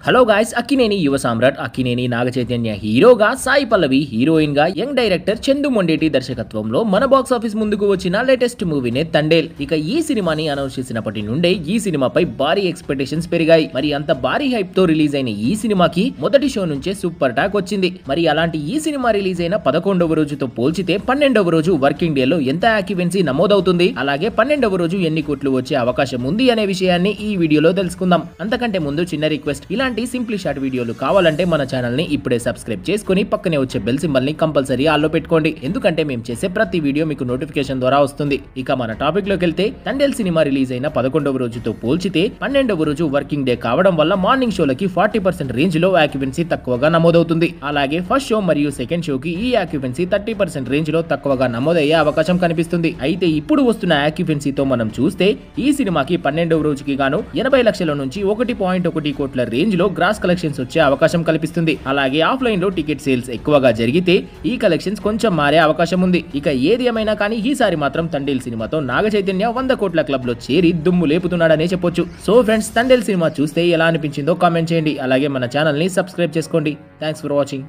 Hello guys, Akkineni యువ సామ్రాట్ అక్కినేని నాగచైతన్య హీరోగా, Sai Pallavi heroine గా, యంగ్ డైరెక్టర్ చందు మొండేటి దర్శకత్వంలో మన బాక్స్ ఆఫీస్ ముందుకు వచ్చిన లేటెస్ట్ మూవీనే తండేల్. ఇక ఈ సినిమాని అనౌన్స్ చేసినప్పటి నుండే ఈ సినిమాపై భారీ ఎక్స్పెక్టేషన్స్ పెరిగాయి. మరి అంత భారీ హైప్ తో రిలీజ్ అయిన ఈ సినిమాకి మొదటి షో నుంచే సూపర్ టాక్ వచ్చింది. మరి అలాంటి ఈ సినిమా రిలీజ్ అయిన 11వ రోజుతో పోల్చితే 12వ రోజు వర్కింగ్ డే లో ఎంత ఆక్యుపెన్సీ నమోదవుతుంది, అలాగే 12వ రోజు ఎన్ని కోట్లు వచ్చే అవకాశం ఉంది అనే విషయాన్ని ఈ వీడియోలో తెలుసుకుందాం. అంతకంటే ముందు చిన్న రిక్వెస్ట్, ఇలాంటి సింప్లీ షార్ట్ వీడియోలు కావాలంటే మన ఛానల్ ని ఇప్పుడే సబ్స్క్రైబ్ చేసుకుని పక్కనే వచ్చే బెల్ సింబల్ ని కంపల్సరీ ఆల్లో పెట్టుకోండి. ఎందుకంటే మేము చేసే ప్రతి వీడియో మీకు నోటిఫికేషన్ ద్వారా వస్తుంది. ఇక మన టాపిక్ లోకి వెళ్తే, తండేల్ సినిమా రిలీజ్ అయిన 11వ రోజుతో పోల్చితే 12వ రోజు వర్కింగ్ డే కావడం వల్ల మార్నింగ్ షోలకి 40% రేంజ్ లో ఆక్యుపెన్సీ తక్కువగా నమోదవుతుంది. అలాగే ఫస్ట్ షో మరియు సెకండ్ షోకి ఈ ఆక్యుపెన్సీ 30% రేంజ్ లో తక్కువగా నమోదయ్యే అవకాశం కనిపిస్తుంది. అయితే ఇప్పుడు వస్తున్న ఆక్యుపెన్సీతో మనం చూస్తే ఈ సినిమాకి 12వ రోజుకి గాను 80 లక్షల నుంచి 1.1 కోట్ల రేంజ్ లో గ్రాస్ కలెక్షన్స్ వచ్చే అవకాశం కల్పిస్తుంది. అలాగే ఆఫ్లైన్ లో టికెట్ సేల్స్ ఎక్కువగా జరిగితే ఈ కలెక్షన్స్ కొంచెం మారే అవకాశం ఉంది. ఇక ఏది ఏమైనా కానీ ఈసారి మాత్రం తండేల్ సినిమాతో నాగచైతన్య 100 కోట్ల క్లబ్ లో చేరి దుమ్ము లేపుతున్నాడనే చెప్పొచ్చు. సో ఫ్రెండ్స్, తండేల్ సినిమా చూస్తే ఎలా అనిపించిందో కామెంట్ చేయండి. అలాగే మన ఛానల్ ని సబ్స్క్రైబ్ చేసుకోండి. Thanks for watching.